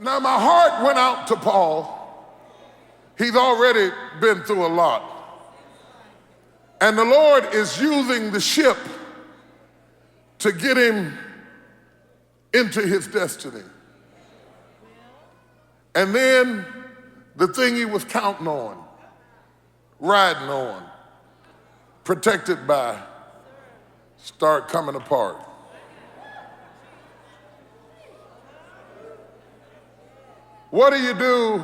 Now my heart went out to Paul. He's already been through a lot. And the Lord is using the ship to get him into his destiny. And then the thing he was counting on, riding on, protected by, start coming apart. What do you do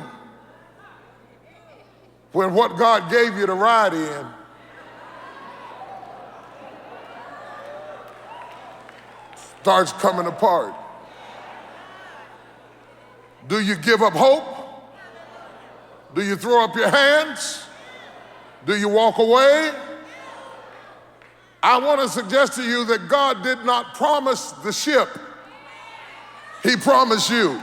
when what God gave you to ride in starts coming apart? Do you give up hope? Do you throw up your hands? Do you walk away? I want to suggest to you that God did not promise the ship. He promised you.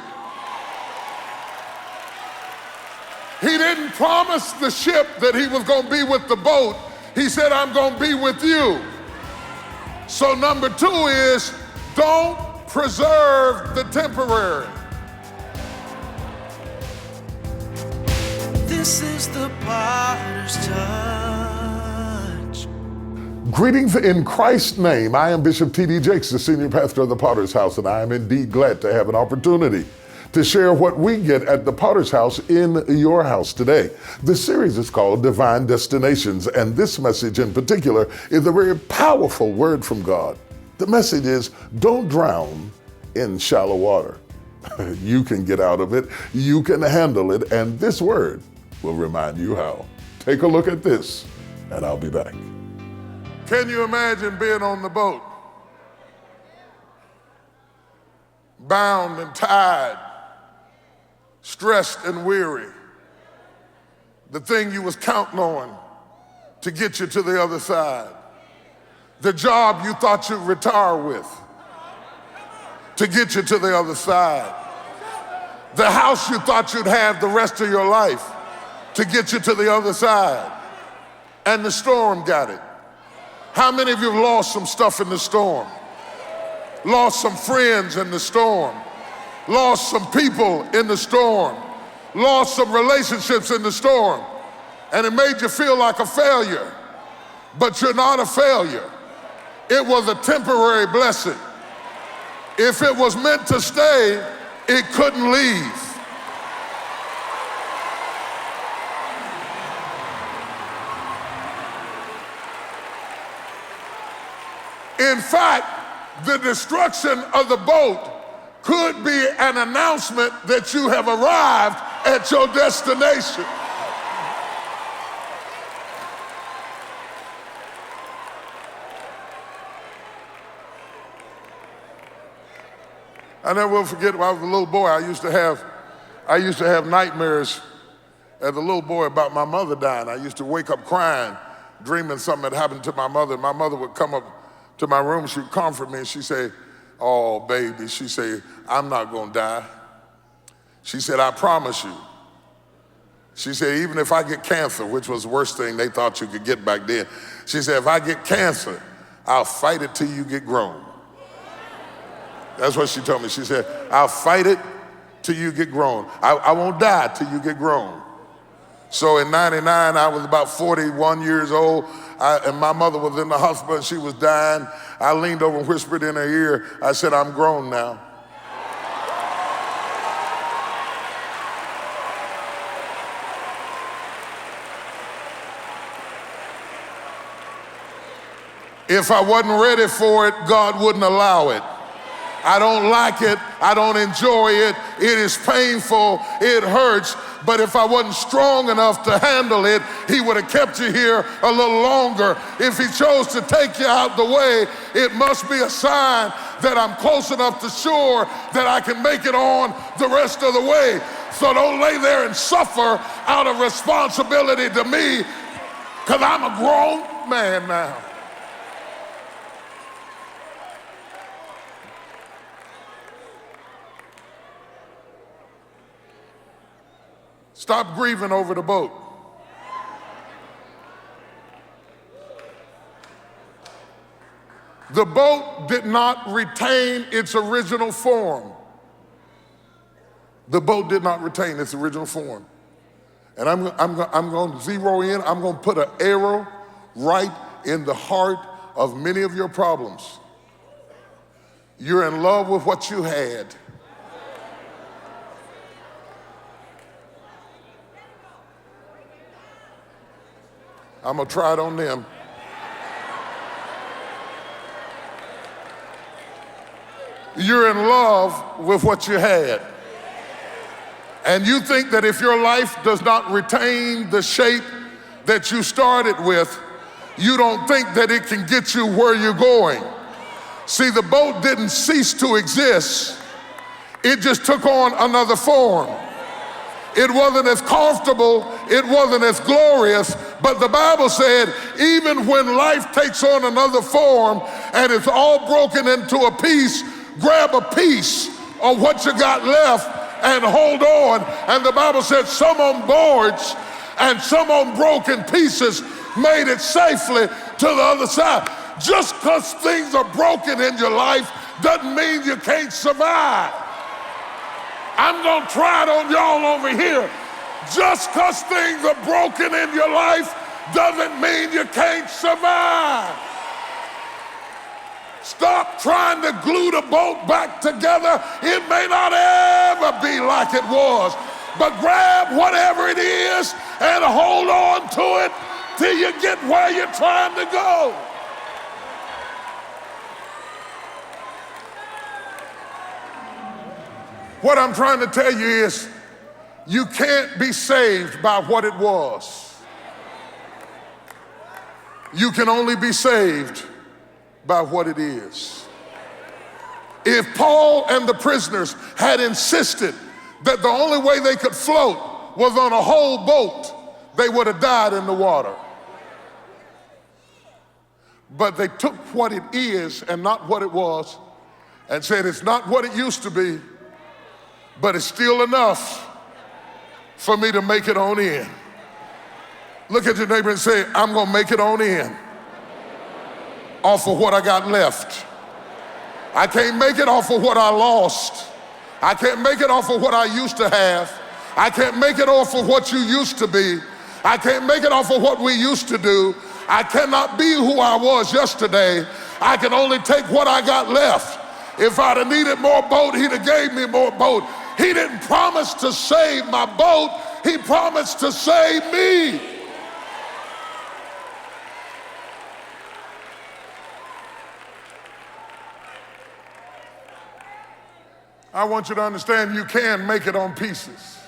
He didn't promise the ship that he was going to be with the boat. He said, I'm going to be with you. So number two is, don't preserve the temporary. This is the Potter's Touch. Greetings in Christ's name. I am Bishop T.D. Jakes, the senior pastor of the Potter's House, and I am indeed glad to have an opportunity to share what we get at the Potter's House in your house today. The series is called Divine Destinations, and this message in particular is a very powerful word from God. The message is, don't drown in shallow water. You can get out of it, you can handle it, and this word will remind you how. Take a look at this, and I'll be back. Can you imagine being on the boat, bound and tied, stressed and weary, the thing you was counting on to get you to the other side, the job you thought you'd retire with to get you to the other side, the house you thought you'd have the rest of your life to get you to the other side, and the storm got it. How many of you have lost some stuff in the storm? Lost some friends in the storm? Lost some people in the storm, lost some relationships in the storm, and it made you feel like a failure. But you're not a failure. It was a temporary blessing. If it was meant to stay, it couldn't leave. In fact, the destruction of the boat could be an announcement that you have arrived at your destination. I never will forget when I was a little boy, I used to have nightmares as a little boy about my mother dying. I used to wake up crying, dreaming something had happened to my mother. My mother would come up to my room, she would comfort me, and she'd say, oh, baby, she said, I'm not gonna die. She said, I promise you. She said, even if I get cancer, which was the worst thing they thought you could get back then, she said, if I get cancer, I'll fight it till you get grown. That's what she told me. She said, I'll fight it till you get grown. I won't die till you get grown. So in '99, I was about 41 years old, and my mother was in the hospital, and she was dying. I leaned over and whispered in her ear, I said, I'm grown now. If I wasn't ready for it, God wouldn't allow it. I don't like it, I don't enjoy it, it is painful, it hurts, but if I wasn't strong enough to handle it, he would have kept you here a little longer. If he chose to take you out the way, it must be a sign that I'm close enough to shore that I can make it on the rest of the way. So don't lay there and suffer out of responsibility to me, because I'm a grown man now. Stop grieving over the boat. The boat did not retain its original form. The boat did not retain its original form. And I'm going to zero in, I'm going to put an arrow right in the heart of many of your problems. You're in love with what you had. I'm going to try it on them. You're in love with what you had. And you think that if your life does not retain the shape that you started with, you don't think that it can get you where you're going. See, the boat didn't cease to exist. It just took on another form. It wasn't as comfortable, it wasn't as glorious, but the Bible said even when life takes on another form and it's all broken into a piece, grab a piece of what you got left and hold on. And the Bible said some on boards and some on broken pieces made it safely to the other side. Just because things are broken in your life doesn't mean you can't survive. I'm going to try it on y'all over here. Just because things are broken in your life doesn't mean you can't survive. Stop trying to glue the boat back together. It may not ever be like it was, but grab whatever it is and hold on to it till you get where you're trying to go. What I'm trying to tell you is you can't be saved by what it was. You can only be saved by what it is. If Paul and the prisoners had insisted that the only way they could float was on a whole boat, they would have died in the water. But they took what it is and not what it was and said it's not what it used to be, but it's still enough for me to make it on in. Look at your neighbor and say, I'm gonna make it on in off of what I got left. I can't make it off of what I lost. I can't make it off of what I used to have. I can't make it off of what you used to be. I can't make it off of what we used to do. I cannot be who I was yesterday. I can only take what I got left. If I'd have needed more boat, he'd have gave me more boat. He didn't promise to save my boat, he promised to save me. I want you to understand you can make it on pieces.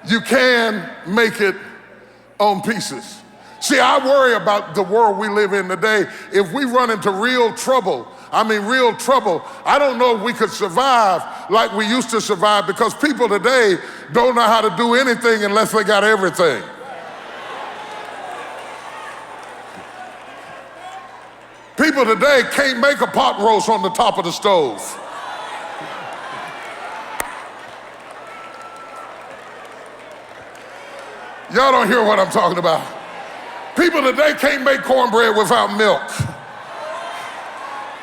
You can make it on pieces. See, I worry about the world we live in today. If we run into real trouble, I don't know if we could survive like we used to survive, because people today don't know how to do anything unless they got everything. People today can't make a pot roast on the top of the stove. Y'all don't hear what I'm talking about. People today can't make cornbread without milk.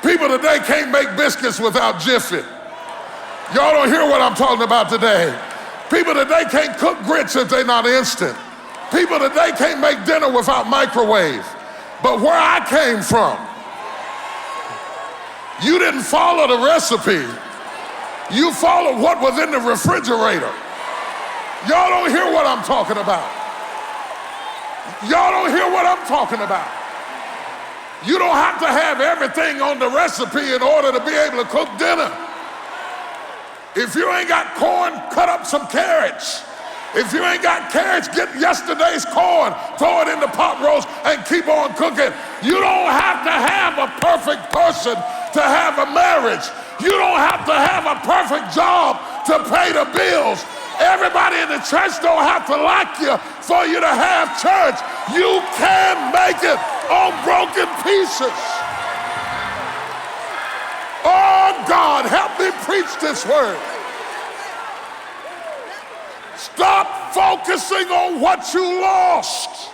People today can't make biscuits without Jiffy. Y'all don't hear what I'm talking about today. People today can't cook grits if they're not instant. People today can't make dinner without microwave. But where I came from, you didn't follow the recipe. You followed what was in the refrigerator. Y'all don't hear what I'm talking about. Y'all don't hear what I'm talking about. You don't have to have everything on the recipe in order to be able to cook dinner. If you ain't got corn, cut up some carrots. If you ain't got carrots, get yesterday's corn, throw it in the pot roast, and keep on cooking. You don't have to have a perfect person to have a marriage. You don't have to have a perfect job to pay the bills. Everybody in the church don't have to like you for you to have church. You can make it on broken pieces. Oh God, help me preach this word. Stop focusing on what you lost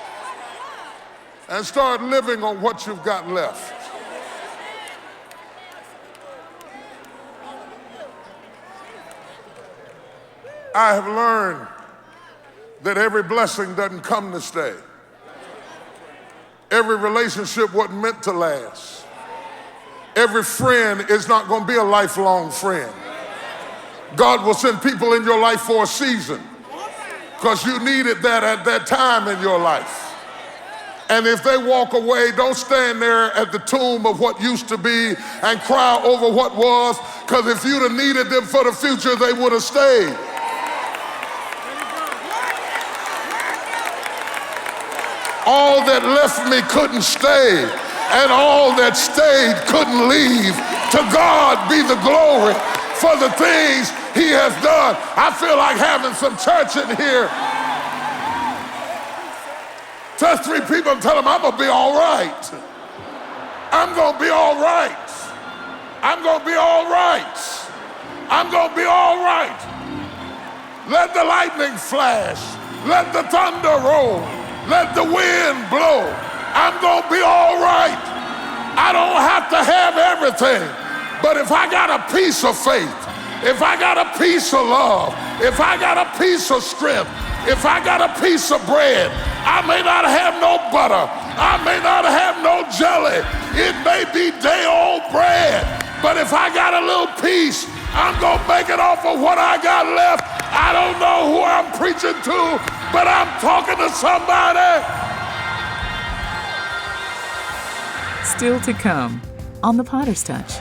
and start living on what you've got left. I have learned that every blessing doesn't come to stay. Every relationship wasn't meant to last. Every friend is not going to be a lifelong friend. God will send people in your life for a season because you needed that at that time in your life. And if they walk away, don't stand there at the tomb of what used to be and cry over what was, because if you'd have needed them for the future, they would have stayed. All that left me couldn't stay, and all that stayed couldn't leave. To God be the glory for the things he has done. I feel like having some church in here. Touch 3 people and tell them, I'm gonna be all right. I'm gonna be all right. I'm gonna be all right. I'm gonna be all right. Let the lightning flash. Let the thunder roll. Let the wind blow. I'm gonna be all right. I don't have to have everything, but if I got a piece of faith, if I got a piece of love, if I got a piece of strength, if I got a piece of bread, I may not have no butter, I may not have no jelly, it may be day-old bread, but if I got a little piece, I'm gonna make it off of what I got left. I don't know who I'm preaching to, but I'm talking to somebody. Still to come on The Potter's Touch.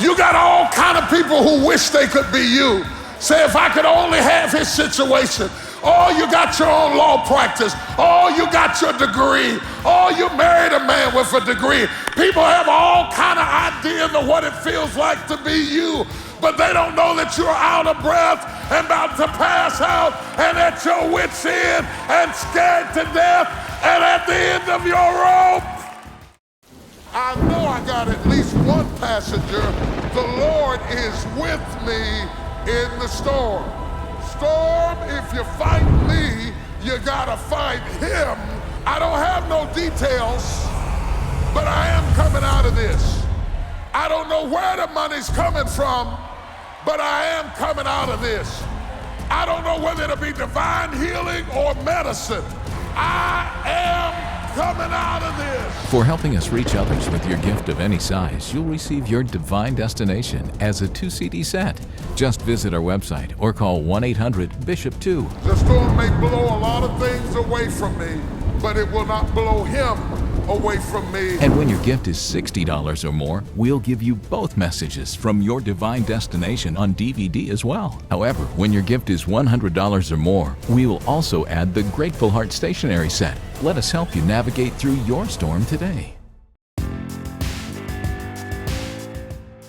You got all kind of people who wish they could be you. Say, if I could only have his situation. Oh, you got your own law practice. Oh, you got your degree. Oh, you married a man with a degree. People have all kind of ideas of what it feels like to be you, but they don't know that you're out of breath and about to pass out and at your wit's end and scared to death and at the end of your rope. I know I got at least one passenger. The Lord is with me in the storm. Storm, if you fight me, you gotta fight him. I don't have no details, but I am coming out of this. I don't know where the money's coming from, but I am coming out of this. I don't know whether it'll be divine healing or medicine. I am coming out of this. For helping us reach others with your gift of any size, you'll receive your divine destination as a 2-CD set. Just visit our website or call 1-800-BISHOP2. The storm may blow a lot of things away from me, but it will not blow him away from me. And when your gift is $60 or more, we'll give you both messages from your divine destination on DVD as well. However, when your gift is $100 or more, we will also add the Grateful Heart stationery set. Let us help you navigate through your storm today.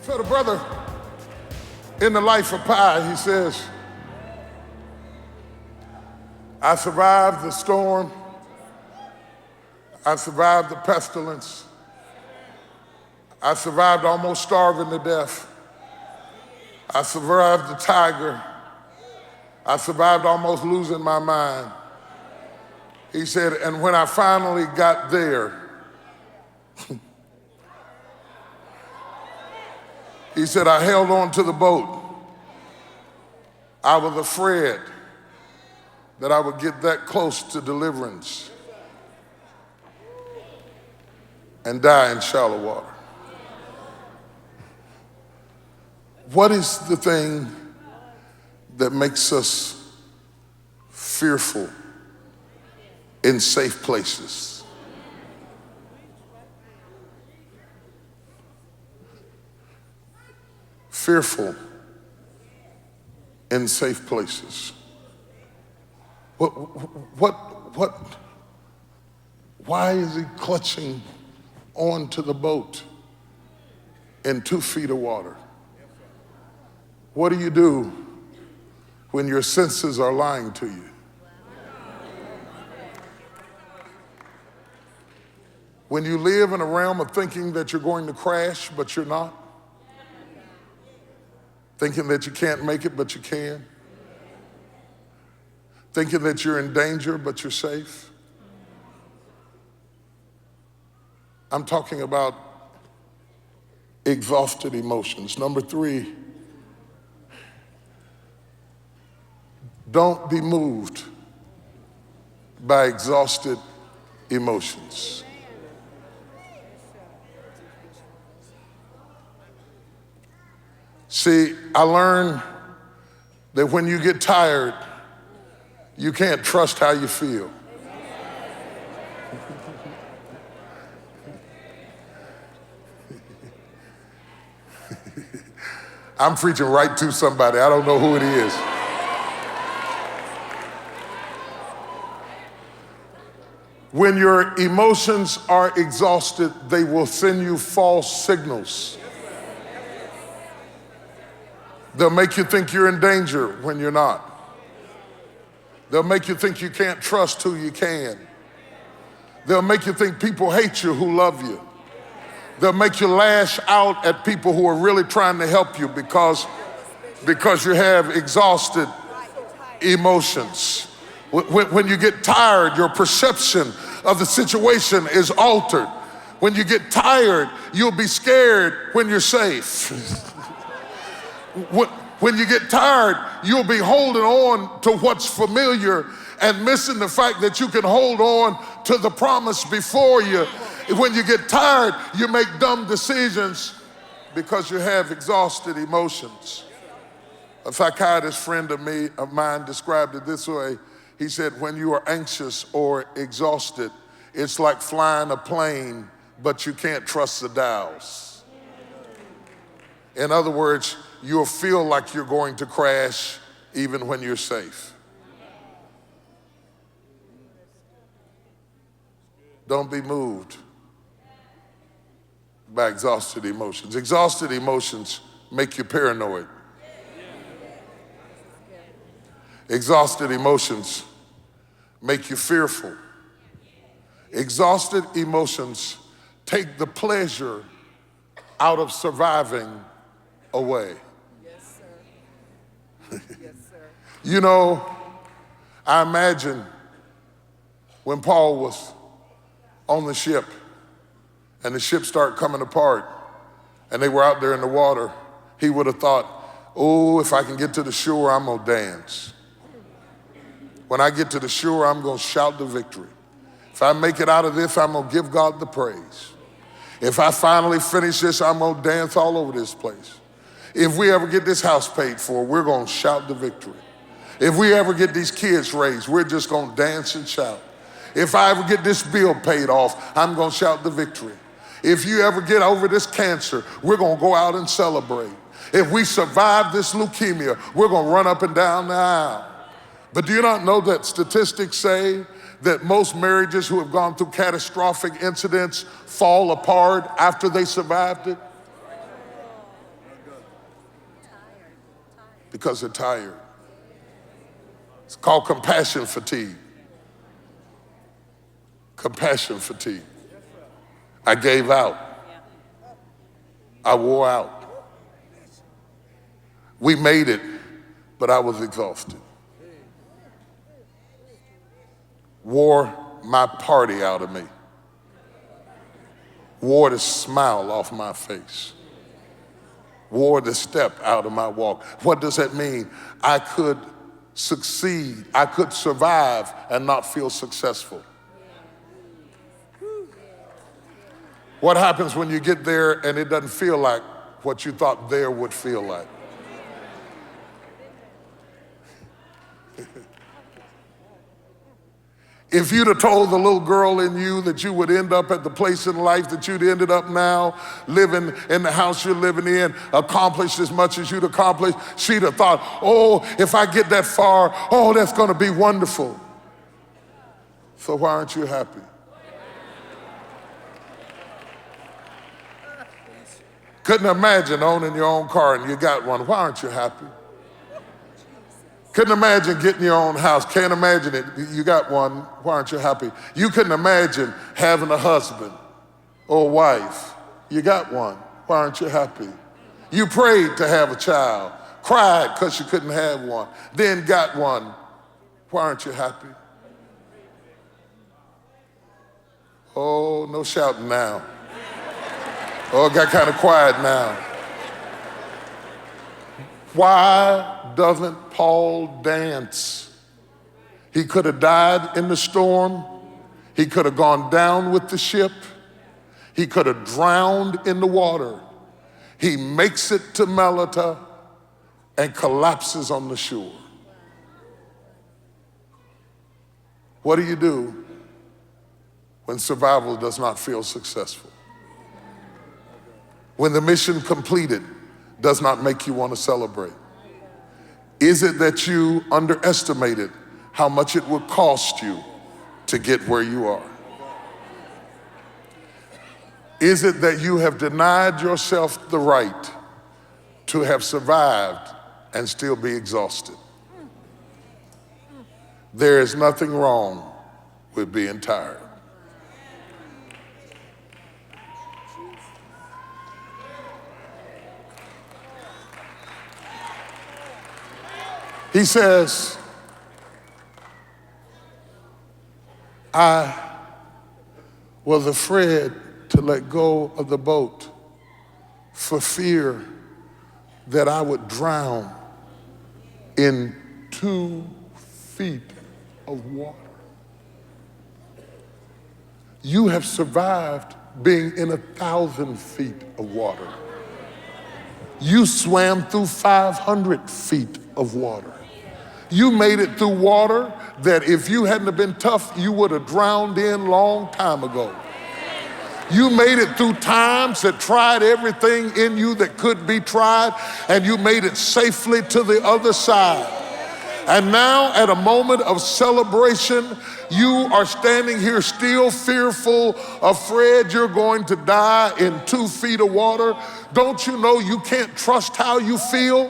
So the brother in the life of Pi, he says, I survived the storm. I survived the pestilence. I survived almost starving to death. I survived the tiger. I survived almost losing my mind. He said, and when I finally got there, he said, I held on to the boat. I was afraid that I would get that close to deliverance and die in shallow water. What is the thing that makes us fearful in safe places? Fearful in safe places. Why is he clutching onto the boat in 2 feet of water? What do you do when your senses are lying to you? When you live in a realm of thinking that you're going to crash, but you're not? Thinking that you can't make it, but you can? Thinking that you're in danger, but you're safe? I'm talking about exhausted emotions. Number 3, Don't be moved by exhausted emotions. See, I learned that when you get tired, you can't trust how you feel. I'm preaching right to somebody. I don't know who it is. When your emotions are exhausted, they will send you false signals. They'll make you think you're in danger when you're not. They'll make you think you can't trust who you can. They'll make you think people hate you who love you. They'll make you lash out at people who are really trying to help you because you have exhausted emotions. When you get tired, your perception of the situation is altered. When you get tired, you'll be scared when you're safe. When you get tired, you'll be holding on to what's familiar and missing the fact that you can hold on to the promise before you. When you get tired, you make dumb decisions because you have exhausted emotions. A psychiatrist friend of mine described it this way. He said, when you are anxious or exhausted, it's like flying a plane, but you can't trust the dials. In other words, you'll feel like you're going to crash even when you're safe. Don't be moved by exhausted emotions. Exhausted emotions make you paranoid. Exhausted emotions make you fearful. Exhausted emotions take the pleasure out of surviving away. Yes, sir. Yes, sir. You know, I imagine when Paul was on the ship and the ship started coming apart and they were out there in the water, he would have thought, oh, if I can get to the shore, I'm gonna dance. When I get to the shore, I'm gonna shout the victory. If I make it out of this, I'm gonna give God the praise. If I finally finish this, I'm gonna dance all over this place. If we ever get this house paid for, we're gonna shout the victory. If we ever get these kids raised, we're just gonna dance and shout. If I ever get this bill paid off, I'm gonna shout the victory. If you ever get over this cancer, we're gonna go out and celebrate. If we survive this leukemia, we're gonna run up and down the aisle. But do you not know that statistics say that most marriages who have gone through catastrophic incidents fall apart after they survived it? Because they're tired. It's called compassion fatigue. Compassion fatigue. I gave out. I wore out. We made it, but I was exhausted. Wore my party out of me. Wore the smile off my face. Wore the step out of my walk. What does that mean? I could succeed, I could survive and not feel successful. What happens when you get there and it doesn't feel like what you thought there would feel like? If you'd have told the little girl in you that you would end up at the place in life that you'd ended up now, living in the house you're living in, accomplished as much as you'd accomplished, she'd have thought, oh, if I get that far, oh, that's gonna be wonderful. So why aren't you happy? Couldn't imagine owning your own car and you got one. Why aren't you happy? Couldn't imagine getting your own house. Can't imagine it. You got one. Why aren't you happy? You couldn't imagine having a husband or a wife. You got one. Why aren't you happy? You prayed to have a child, cried because you couldn't have one, then got one. Why aren't you happy? Oh, no shouting now. Oh, it got kind of quiet now. Why doesn't Paul dance? He could have died in the storm. He could have gone down with the ship. He could have drowned in the water. He makes it to Melita and collapses on the shore. What do you do when survival does not feel successful? When the mission completed does not make you want to celebrate? Is it that you underestimated how much it would cost you to get where you are? Is it that you have denied yourself the right to have survived and still be exhausted? There is nothing wrong with being tired. He says, I was afraid to let go of the boat for fear that I would drown in 2 feet of water. You have survived being in 1,000 feet of water. You swam through 500 feet of water. You made it through water that if you hadn't have been tough, you would have drowned in long time ago. You made it through times that tried everything in you that could be tried, and you made it safely to the other side. And now at a moment of celebration, you are standing here still fearful, afraid you're going to die in 2 feet of water. Don't you know you can't trust how you feel?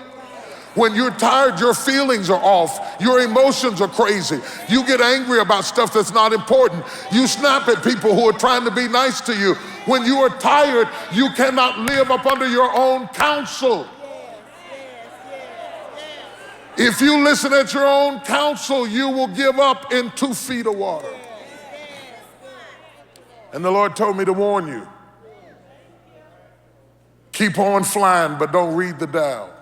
When you're tired, your feelings are off. Your emotions are crazy. You get angry about stuff that's not important. You snap at people who are trying to be nice to you. When you are tired, you cannot live up under your own counsel. If you listen at your own counsel, you will give up in 2 feet of water. And the Lord told me to warn you. Keep on flying, but don't read the dial.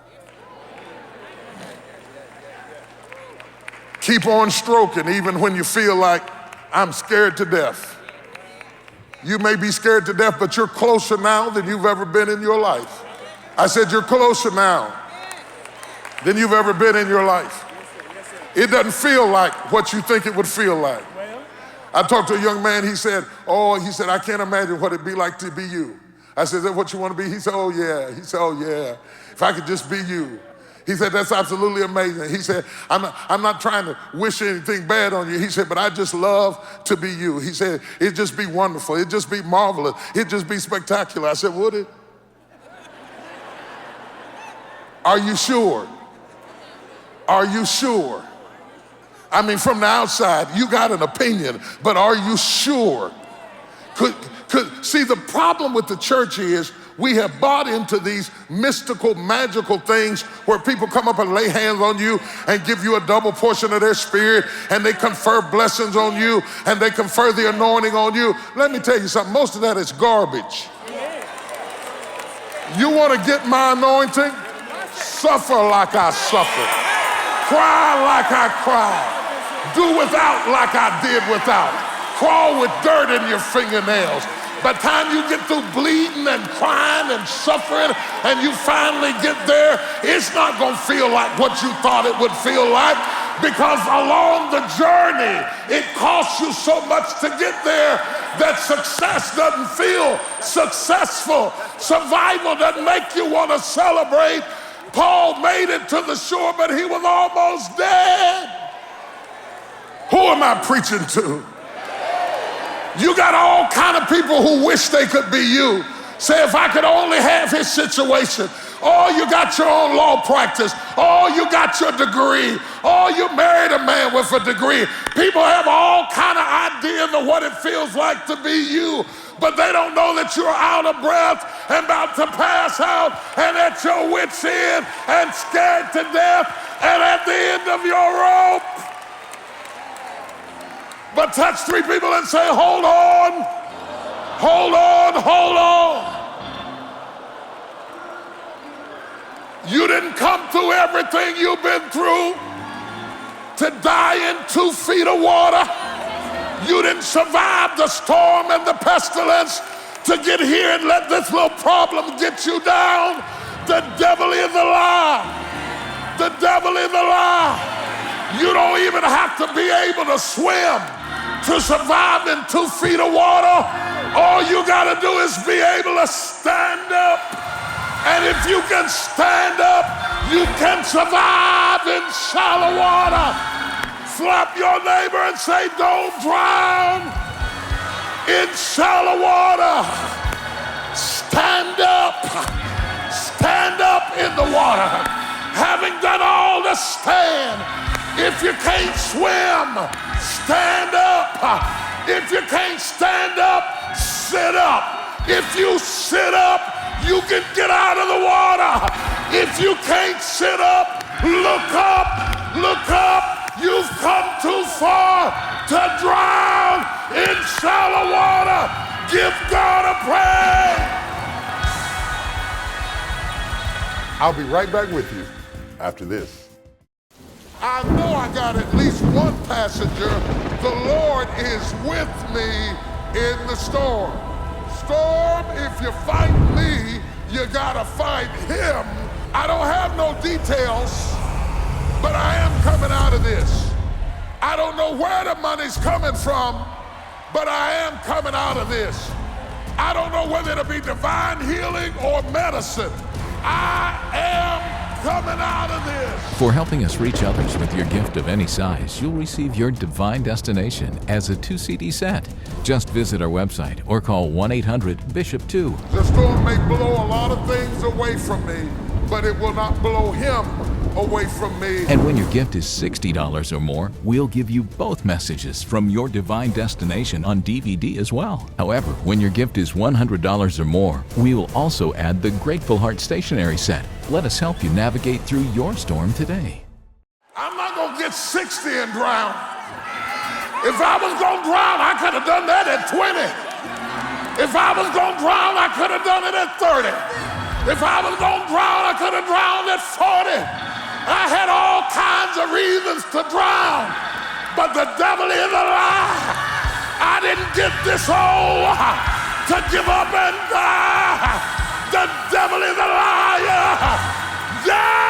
Keep on stroking even when you feel like I'm scared to death. You may be scared to death, but you're closer now than you've ever been in your life. I said you're closer now than you've ever been in your life. It doesn't feel like what you think it would feel like. I talked to a young man, he said, I can't imagine what it'd be like to be you. I said, is that what you want to be? He said, oh yeah. He said, oh yeah, if I could just be you. He said, that's absolutely amazing. He said, I'm not trying to wish anything bad on you. He said, but I just love to be you. He said, it'd just be wonderful. It'd just be marvelous. It'd just be spectacular. I said, would it? Are you sure? Are you sure? I mean, from the outside, you got an opinion, but are you sure? See, the problem with the church is we have bought into these mystical, magical things where people come up and lay hands on you and give you a double portion of their spirit, and they confer blessings on you, and they confer the anointing on you. Let me tell you something, most of that is garbage. You want to get my anointing? Suffer like I suffered. Cry like I cried. Do without like I did without. Crawl with dirt in your fingernails. By the time you get through bleeding and crying and suffering and you finally get there, it's not going to feel like what you thought it would feel like, because along the journey, it costs you so much to get there that success doesn't feel successful. Survival doesn't make you want to celebrate. Paul made it to the shore, but he was almost dead. Who am I preaching to? You got all kind of people who wish they could be you. Say, if I could only have his situation. Oh, you got your own law practice. Oh, you got your degree. Oh, you married a man with a degree. People have all kind of ideas of what it feels like to be you, but they don't know that you're out of breath and about to pass out and at your wit's end and scared to death and at the end of your rope. But touch 3 people and say, hold on, hold on, hold on. You didn't come through everything you've been through to die in 2 feet of water. You didn't survive the storm and the pestilence to get here and let this little problem get you down. The devil is a lie. The devil is a lie. You don't even have to be able to swim to survive in 2 feet of water. All you gotta do is be able to stand up. And if you can stand up, you can survive in shallow water. Slap your neighbor and say, don't drown in shallow water. Stand up. Stand up in the water. Having done all to stand. If you can't swim, stand up. If you can't stand up, sit up. If you sit up, you can get out of the water. If you can't sit up, look up, look up. You've come too far to drown in shallow water. Give God a praise. I'll be right back with you after this. I know I got at least one passenger. The Lord is with me in the storm. Storm, if you fight me, you gotta fight him. I don't have no details, but I am coming out of this. I don't know where the money's coming from, but I am coming out of this. I don't know whether it'll be divine healing or medicine. I am coming out of this. For helping us reach others with your gift of any size, you'll receive your divine destination as a 2-CD set. Just visit our website or call 1-800-BISHOP2. The storm may blow a lot of things away from me, but it will not blow him away from me. And when your gift is $60 or more, we'll give you both messages from your divine destination on DVD as well. However, when your gift is $100 or more, we will also add the Grateful Heart stationery set. Let us help you navigate through your storm today. I'm not gonna get 60 and drown. If I was gonna drown, I could have done that at 20. If I was gonna drown, I could have done it at 30. If I was gonna drown, I could have drowned at 40. I had all kinds of reasons to drown, but the devil is a lie. I didn't get this old to give up and die. The devil is a liar. Yeah!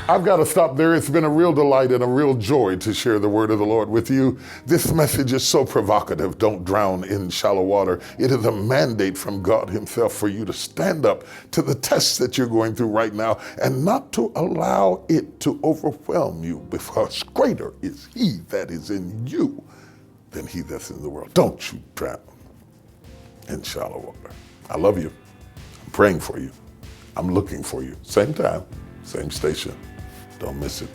I've got to stop there. It's been a real delight and a real joy to share the word of the Lord with you. This message is so provocative. Don't drown in shallow water. It is a mandate from God himself for you to stand up to the tests that you're going through right now and not to allow it to overwhelm you, because greater is he that is in you than he that's in the world. Don't you drown in shallow water. I love you. I'm praying for you. I'm looking for you. Same time, same station. Don't miss it.